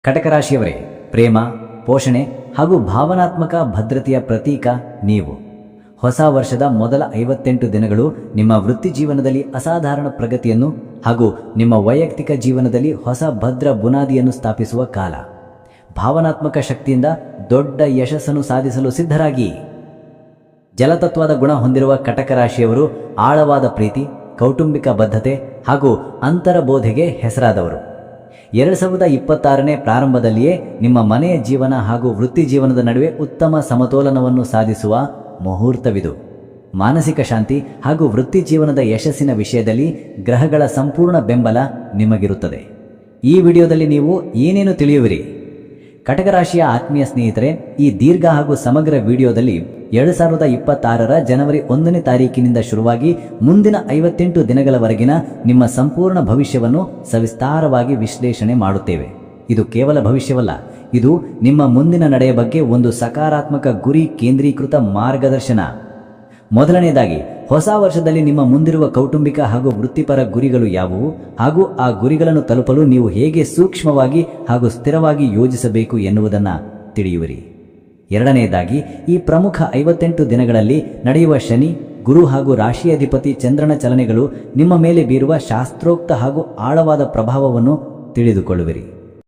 ಕಟಕ ರಾಶಿಯವರೇ, ಪ್ರೇಮ, ಪೋಷಣೆ ಹಾಗೂ ಭಾವನಾತ್ಮಕ ಭದ್ರತೆಯ ಪ್ರತೀಕ ನೀವು. ಹೊಸ ವರ್ಷದ ಮೊದಲ 58 ದಿನಗಳು ನಿಮ್ಮ ವೃತ್ತಿ ಜೀವನದಲ್ಲಿ ಅಸಾಧಾರಣ ಪ್ರಗತಿಯನ್ನು ಹಾಗೂ ನಿಮ್ಮ ವೈಯಕ್ತಿಕ ಜೀವನದಲ್ಲಿ ಹೊಸ ಭದ್ರ ಬುನಾದಿಯನ್ನು ಸ್ಥಾಪಿಸುವ ಕಾಲ. ಭಾವನಾತ್ಮಕ ಶಕ್ತಿಯಿಂದ ದೊಡ್ಡ ಯಶಸ್ಸನ್ನು ಸಾಧಿಸಲು ಸಿದ್ಧರಾಗಿ. ಜಲತತ್ವದ ಗುಣ ಹೊಂದಿರುವ ಕಟಕ ರಾಶಿಯವರು ಆಳವಾದ ಪ್ರೀತಿ, ಕೌಟುಂಬಿಕ ಬದ್ಧತೆ ಹಾಗೂ ಅಂತರಬೋಧೆಗೆ ಹೆಸರಾದವರು. 2026ನೇ ಪ್ರಾರಂಭದಲ್ಲಿಯೇ ನಿಮ್ಮ ಮನೆಯ ಜೀವನ ಹಾಗೂ ವೃತ್ತಿ ಜೀವನದ ನಡುವೆ ಉತ್ತಮ ಸಮತೋಲನವನ್ನು ಸಾಧಿಸುವ ಮುಹೂರ್ತವಿದು. ಮಾನಸಿಕ ಶಾಂತಿ ಹಾಗೂ ವೃತ್ತಿ ಜೀವನದ ಯಶಸ್ಸಿನ ವಿಷಯದಲ್ಲಿ ಗ್ರಹಗಳ ಸಂಪೂರ್ಣ ಬೆಂಬಲ ನಿಮಗಿರುತ್ತದೆ. ಈ ವಿಡಿಯೋದಲ್ಲಿ ನೀವು ಏನೇನು ತಿಳಿಯುವಿರಿ? ಕಟಕ ರಾಶಿಯ ಆತ್ಮೀಯ ಸ್ನೇಹಿತರೆ, ಈ ದೀರ್ಘ ಹಾಗೂ ಸಮಗ್ರ ವಿಡಿಯೋದಲ್ಲಿ 2026ರ ಜನವರಿ 1ನೇ ತಾರೀಕಿನಿಂದ ಶುರುವಾಗಿ ಮುಂದಿನ 58 ದಿನಗಳವರೆಗಿನ ನಿಮ್ಮ ಸಂಪೂರ್ಣ ಭವಿಷ್ಯವನ್ನು ಸವಿಸ್ತಾರವಾಗಿ ವಿಶ್ಲೇಷಣೆ ಮಾಡುತ್ತೇವೆ. ಇದು ಕೇವಲ ಭವಿಷ್ಯವಲ್ಲ, ಇದು ನಿಮ್ಮ ಮುಂದಿನ ನಡೆಯ ಬಗ್ಗೆ ಒಂದು ಸಕಾರಾತ್ಮಕ ಗುರಿ ಕೇಂದ್ರೀಕೃತ ಮಾರ್ಗದರ್ಶನ. ಮೊದಲನೆಯದಾಗಿ, ಹೊಸ ವರ್ಷದಲ್ಲಿ ನಿಮ್ಮ ಮುಂದಿರುವ ಕೌಟುಂಬಿಕ ಹಾಗೂ ವೃತ್ತಿಪರ ಗುರಿಗಳು ಯಾವುವು ಹಾಗೂ ಆ ಗುರಿಗಳನ್ನು ತಲುಪಲು ನೀವು ಹೇಗೆ ಸೂಕ್ಷ್ಮವಾಗಿ ಹಾಗೂ ಸ್ಥಿರವಾಗಿ ಯೋಜಿಸಬೇಕು ಎನ್ನುವುದನ್ನು ತಿಳಿಯುವಿರಿ. ಎರಡನೆಯದಾಗಿ, ಈ ಪ್ರಮುಖ 58 ದಿನಗಳಲ್ಲಿ ನಡೆಯುವ ಶನಿ, ಗುರು ಹಾಗೂ ರಾಶಿಯಾಧಿಪತಿ ಚಂದ್ರನ ಚಲನೆಗಳು ನಿಮ್ಮ ಮೇಲೆ ಬೀರುವ ಶಾಸ್ತ್ರೋಕ್ತ ಹಾಗೂ ಆಳವಾದ ಪ್ರಭಾವವನ್ನು ತಿಳಿದುಕೊಳ್ಳುವಿರಿ.